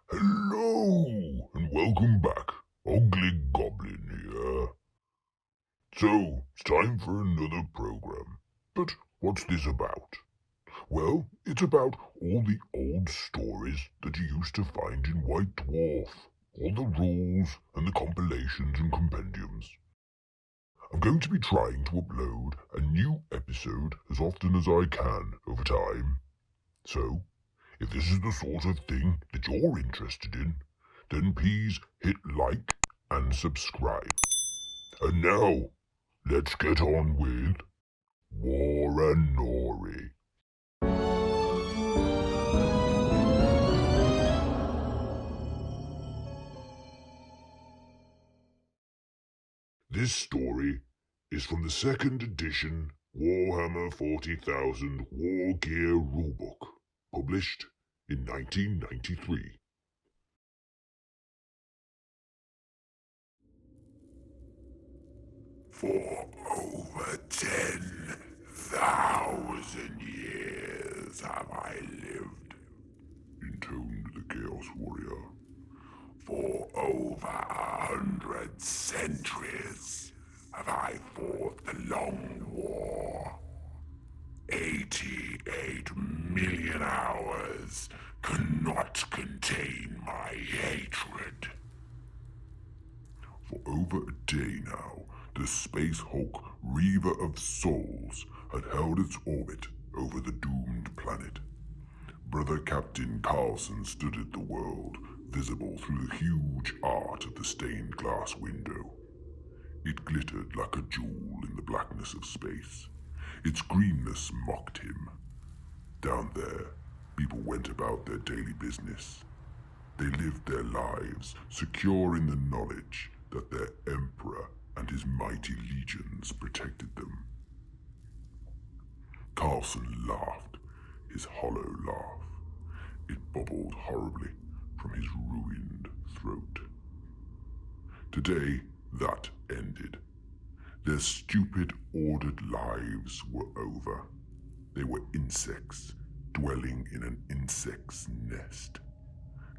Hello, and welcome back. Ugly Goblin here. So, it's time for another program. But what's this about? Well, it's about all the old stories that you used to find in White Dwarf. All the rules and the compilations and compendiums. I'm going to be trying to upload a new episode as often as I can over time. So, if this is the sort of thing that you're interested in, then please hit like and subscribe. And now, let's get on with Waranory. This story is from the second edition Warhammer 40,000 War Gear Rulebook, published in 1993. For over 10,000 years have I lived, intoned the Chaos Warrior. For over 100 centuries have I fought the Long War. 88 million hours cannot contain my hatred. For over a day now, the Space Hulk Reaver of Souls had held its orbit over the doomed planet. Brother Captain Carlson studied the world, visible through the huge art of the stained glass window. It glittered like a jewel in the blackness of space. Its greenness mocked him. Down there, people went about their daily business. They lived their lives, secure in the knowledge that their emperor and his mighty legions protected them. Carlson laughed, his hollow laugh. It bubbled horribly from his ruined throat. Today, that ended. Their stupid, ordered lives were over. They were insects, dwelling in an insect's nest.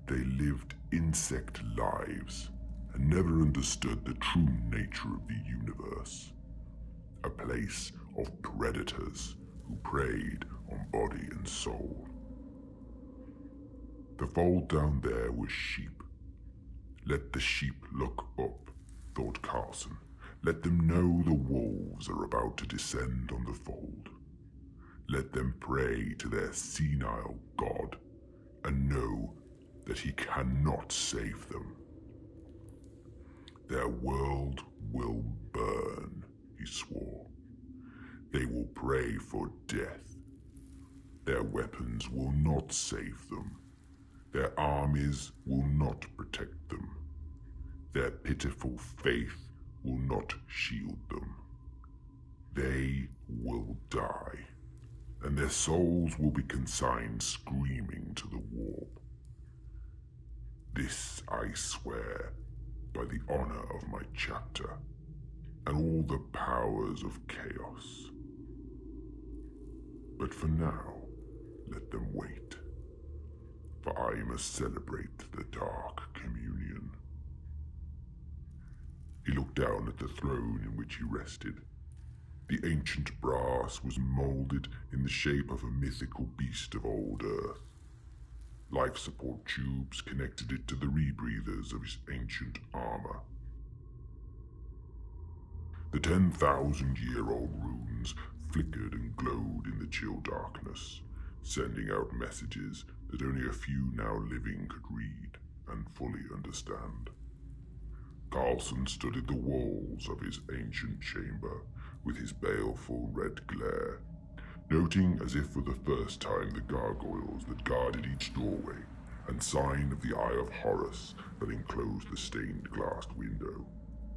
They lived insect lives and never understood the true nature of the universe. A place of predators who preyed on body and soul. The fold down there was sheep. Let the sheep look up, thought Carlson. Let them know the wolves are about to descend on the fold. Let them pray to their senile god and know that he cannot save them. Their world will burn, he swore. They will pray for death. Their weapons will not save them. Their armies will not protect them. Their pitiful faith will not shield them. They will die, and their souls will be consigned screaming to the warp. This I swear by the honor of my chapter and all the powers of chaos. But for now, let them wait, for I must celebrate the Dark Communion. He looked down at the throne in which he rested. The ancient brass was molded in the shape of a mythical beast of old Earth. Life support tubes connected it to the rebreathers of his ancient armor. The 10,000-year-old runes flickered and glowed in the chill darkness, sending out messages that only a few now living could read and fully understand. Carlson studied the walls of his ancient chamber with his baleful red glare, noting as if for the first time the gargoyles that guarded each doorway and sign of the Eye of Horus that enclosed the stained glass window.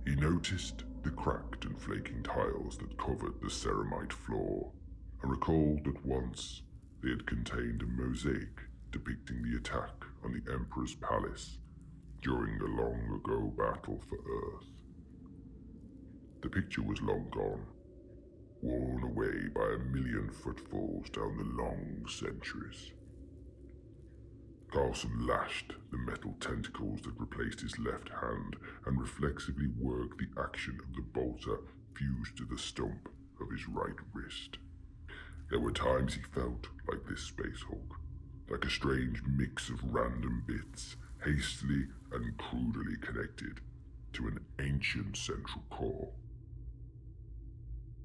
He noticed the cracked and flaking tiles that covered the ceramite floor, and recalled that once they had contained a mosaic depicting the attack on the Emperor's palace during the long-ago battle for Earth. The picture was long gone, worn away by 1,000,000 footfalls down the long centuries. Carlson lashed the metal tentacles that replaced his left hand and reflexively worked the action of the bolter fused to the stump of his right wrist. There were times he felt like this Space Hulk, like a strange mix of random bits, hastily and crudely connected to an ancient central core.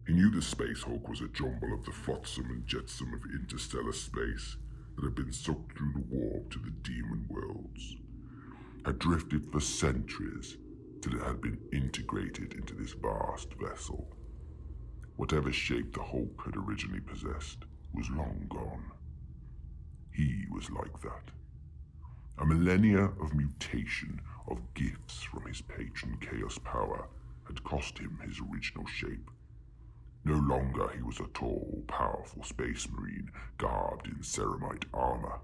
He knew the Space Hulk was a jumble of the flotsam and jetsam of interstellar space that had been sucked through the warp to the demon worlds, had drifted for centuries till it had been integrated into this vast vessel. Whatever shape the Hulk had originally possessed was long gone. He was like that. A millennia of mutation, of gifts from his patron Chaos Power, had cost him his original shape. No longer he was a tall, powerful space marine garbed in ceramite armor.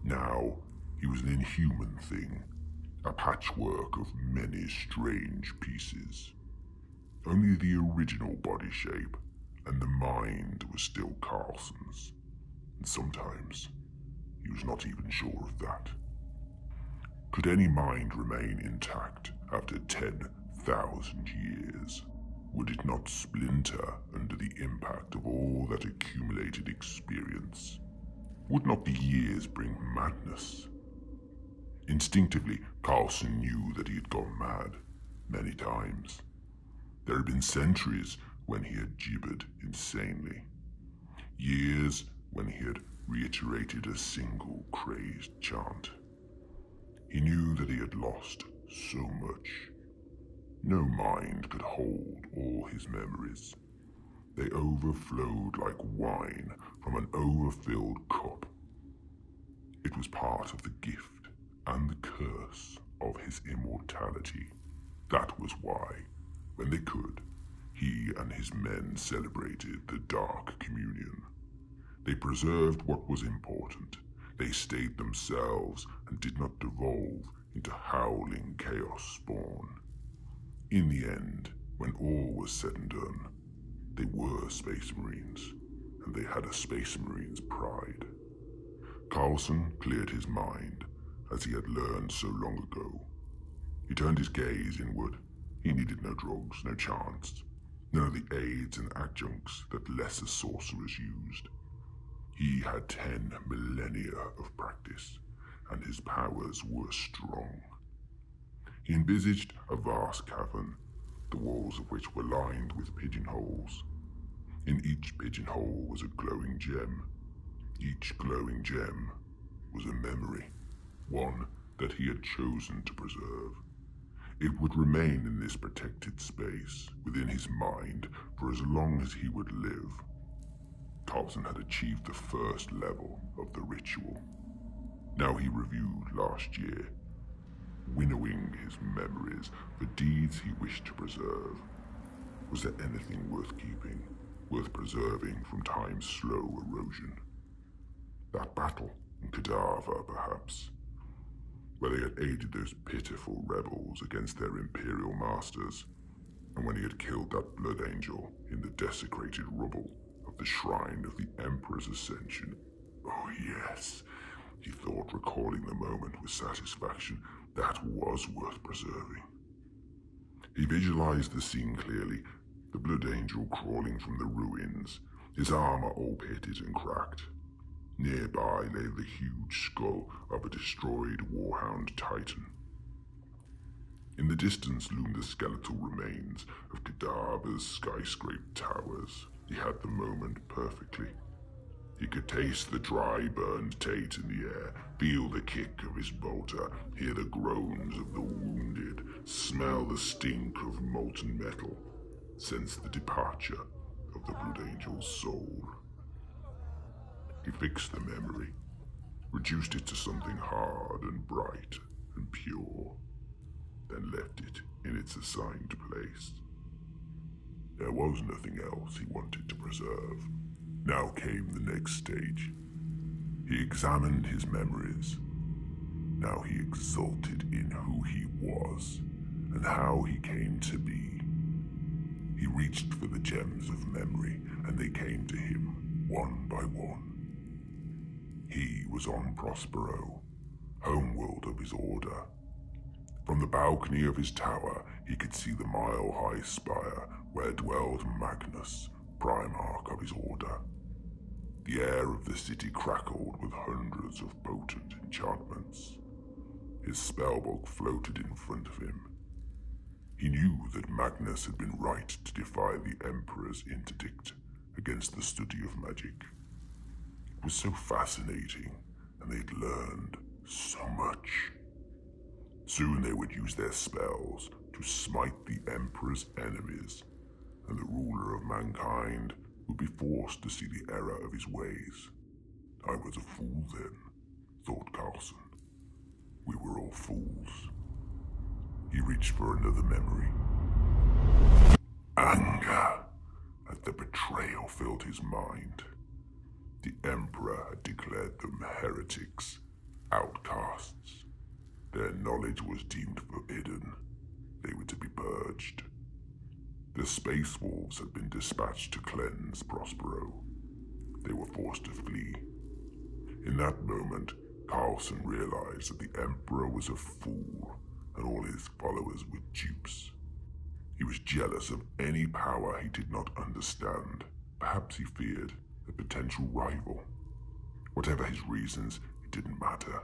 Now he was an inhuman thing, a patchwork of many strange pieces. Only the original body shape and the mind was still Carlson's, and sometimes he was not even sure of that. Could any mind remain intact after 10,000 years? Would it not splinter under the impact of all that accumulated experience? Would not the years bring madness? Instinctively, Carlson knew that he had gone mad many times. There had been centuries when he had gibbered insanely. Years when he had reiterated a single crazed chant. He knew that he had lost so much. No mind could hold all his memories. They overflowed like wine from an overfilled cup. It was part of the gift and the curse of his immortality. That was why, when they could, he and his men celebrated the Dark Communion. They preserved what was important. They stayed themselves and did not devolve into howling chaos spawn. In the end, when all was said and done, they were Space Marines, and they had a Space Marine's pride. Carlson cleared his mind, as he had learned so long ago. He turned his gaze inward. He needed no drugs, no chants, none of the aids and adjuncts that lesser sorcerers used. He had 10 millennia of practice, and his powers were strong. He envisaged a vast cavern, the walls of which were lined with pigeonholes. In each pigeonhole was a glowing gem. Each glowing gem was a memory, one that he had chosen to preserve. It would remain in this protected space, within his mind, for as long as he would live. Carlson had achieved the first level of the ritual. Now he reviewed last year, winnowing his memories for deeds he wished to preserve. Was there anything worth keeping, worth preserving from time's slow erosion? That battle in Cadaver, perhaps, where they had aided those pitiful rebels against their imperial masters, and when he had killed that blood angel in the desecrated rubble of the shrine of the Emperor's Ascension. Oh yes, he thought, recalling the moment with satisfaction. That was worth preserving. He visualized the scene clearly, the blood angel crawling from the ruins, his armor all pitted and cracked. Nearby lay the huge skull of a destroyed warhound titan. In the distance loomed the skeletal remains of Cadaver's skyscraped towers. He had the moment perfectly. He could taste the dry, burned Tate in the air, feel the kick of his bolter, hear the groans of the wounded, smell the stink of molten metal, sense the departure of the Blood Angel's soul. He fixed the memory, reduced it to something hard and bright and pure, then left it in its assigned place. There was nothing else he wanted to preserve. Now came the next stage. He examined his memories. Now he exulted in who he was and how he came to be. He reached for the gems of memory, and they came to him one by one. He was on Prospero, homeworld of his order. From the balcony of his tower, he could see the mile-high spire where dwelled Magnus, Primarch of his order. The air of the city crackled with hundreds of potent enchantments. His spellbook floated in front of him. He knew that Magnus had been right to defy the Emperor's interdict against the study of magic. It was so fascinating, and they'd learned so much. Soon they would use their spells to smite the Emperor's enemies, and the ruler of mankind would be forced to see the error of his ways. I was a fool then, thought Carlson. We were all fools. He reached for another memory. Anger at the betrayal filled his mind. The Emperor had declared them heretics, outcasts. Their knowledge was deemed forbidden. They were to be purged. The Space Wolves had been dispatched to cleanse Prospero. They were forced to flee. In that moment, Carlson realized that the Emperor was a fool and all his followers were dupes. He was jealous of any power he did not understand. Perhaps he feared a potential rival. Whatever his reasons, it didn't matter.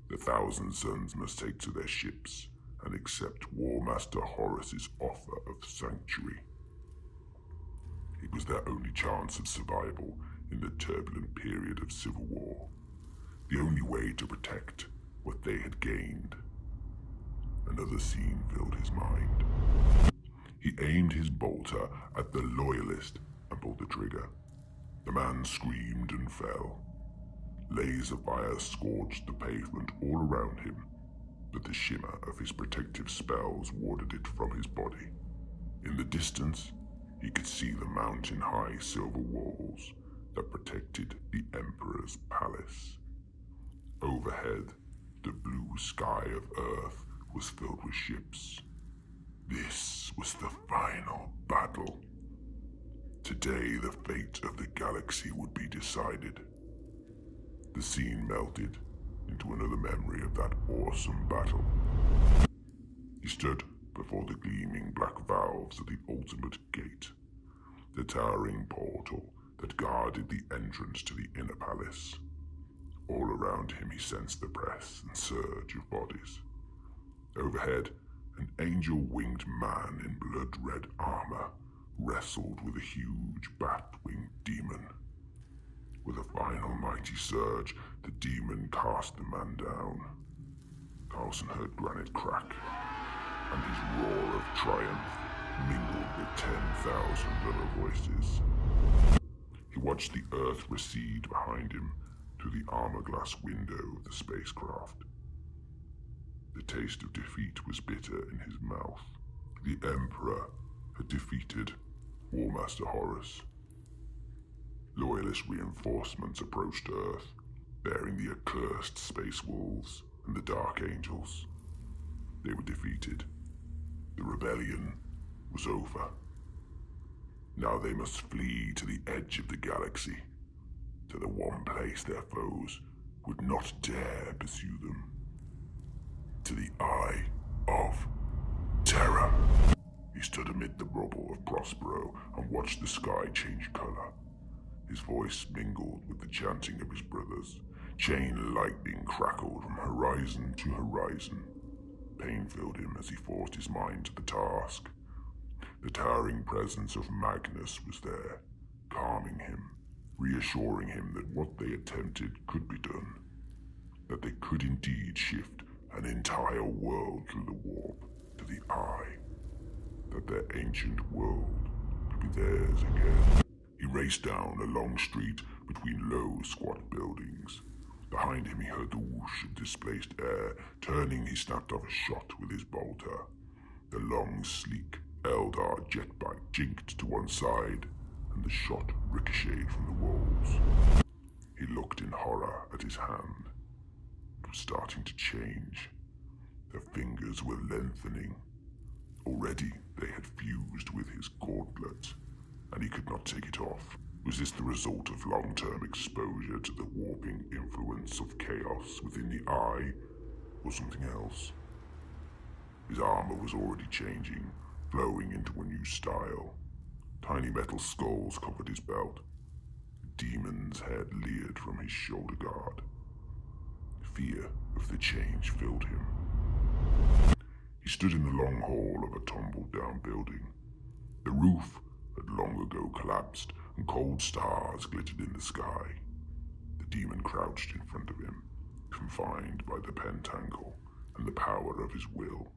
The Thousand Sons must take to their ships and accept War Master Horus's offer of sanctuary. It was their only chance of survival in the turbulent period of civil war. The only way to protect what they had gained. Another scene filled his mind. He aimed his bolter at the Loyalist and pulled the trigger. The man screamed and fell. Laser fire scorched the pavement all around him, but the shimmer of his protective spells warded it from his body. In the distance, he could see the mountain-high silver walls that protected the Emperor's palace. Overhead, the blue sky of Earth was filled with ships. This was the final battle. Today, the fate of the galaxy would be decided. The scene melted into another memory of that awesome battle. He stood before the gleaming black valves of the ultimate gate, the towering portal that guarded the entrance to the inner palace. All around him he sensed the press and surge of bodies. Overhead, an angel-winged man in blood-red armor wrestled with a huge bat-winged demon. With a final mighty surge, the demon cast the man down. Carlson heard granite crack, and his roar of triumph mingled with 10,000 other voices. He watched the Earth recede behind him through the armor-glass window of the spacecraft. The taste of defeat was bitter in his mouth. The Emperor had defeated War Master Horus. Loyalist reinforcements approached Earth, bearing the accursed Space Wolves and the Dark Angels. They were defeated. The rebellion was over. Now they must flee to the edge of the galaxy, to the one place their foes would not dare pursue them. To the Eye of Terror. He stood amid the rubble of Prospero and watched the sky change color. His voice mingled with the chanting of his brothers. Chain lightning crackled from horizon to horizon. Pain filled him as he forced his mind to the task. The towering presence of Magnus was there, calming him, reassuring him that what they attempted could be done, that they could indeed shift an entire world through the warp to the Eye, that their ancient world could be theirs again. He raced down a long street between low, squat buildings. Behind him he heard the whoosh of displaced air. Turning, he snapped off a shot with his bolter. The long, sleek Eldar jetbike jinked to one side, and the shot ricocheted from the walls. He looked in horror at his hand. It was starting to change. The fingers were lengthening. Already they had fused with his gauntlet, and he could not take it off. Was this the result of long-term exposure to the warping influence of chaos within the eye, or something else? His armor was already changing, flowing into a new style. Tiny metal skulls covered his belt. A demon's head leered from his shoulder guard. Fear of the change filled him. He stood in the long hall of a tumbled-down building. The roof had long ago collapsed, and cold stars glittered in the sky. The demon crouched in front of him, confined by the pentacle and the power of his will.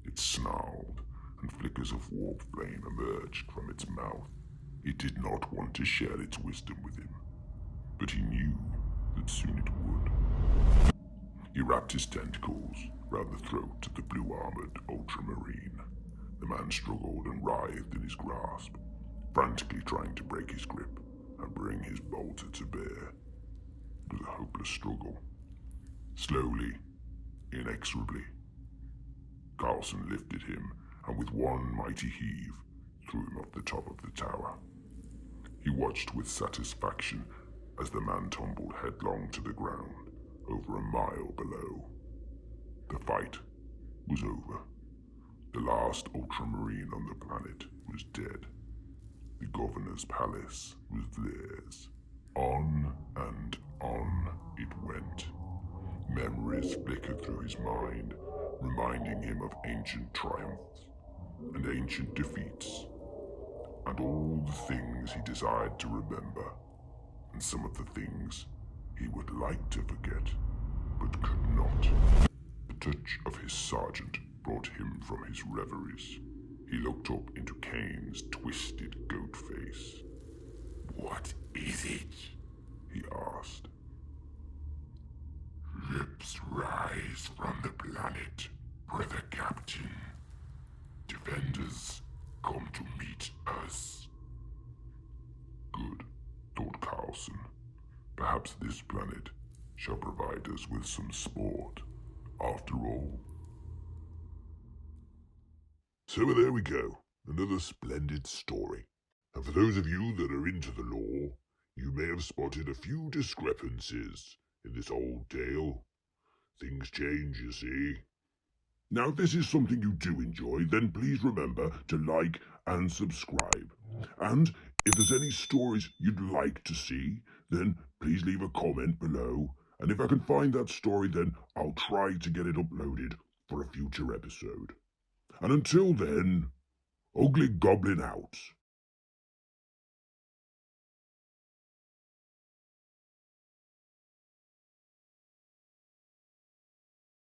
It snarled, and flickers of warp flame emerged from its mouth. It did not want to share its wisdom with him, but he knew that soon it would. He wrapped his tentacles round the throat of the blue-armored ultramarine. The man struggled and writhed in his grasp, frantically trying to break his grip and bring his bolter to bear. It was a hopeless struggle. Slowly, inexorably, Carlson lifted him, and with one mighty heave, threw him off the top of the tower. He watched with satisfaction as the man tumbled headlong to the ground, over a mile below. The fight was over. The last ultramarine on the planet was dead. The governor's palace was theirs. On and on it went. Memories flickered through his mind, reminding him of ancient triumphs and ancient defeats, and all the things he desired to remember, and some of the things he would like to forget, but could not. The touch of his sergeant brought him from his reveries. He looked up into Kane's twisted goat face. "What is it?" he asked. "Lips rise from the planet, brother captain. Defenders come to meet us." Good, thought Carlson. Perhaps this planet shall provide us with some sport, after all. So there we go, another splendid story. And for those of you that are into the lore, you may have spotted a few discrepancies in this old tale. Things change, you see. Now, if this is something you do enjoy, then please remember to like and subscribe. And if there's any stories you'd like to see, then please leave a comment below. And if I can find that story, then I'll try to get it uploaded for a future episode. And until then, Ugly Goblin out.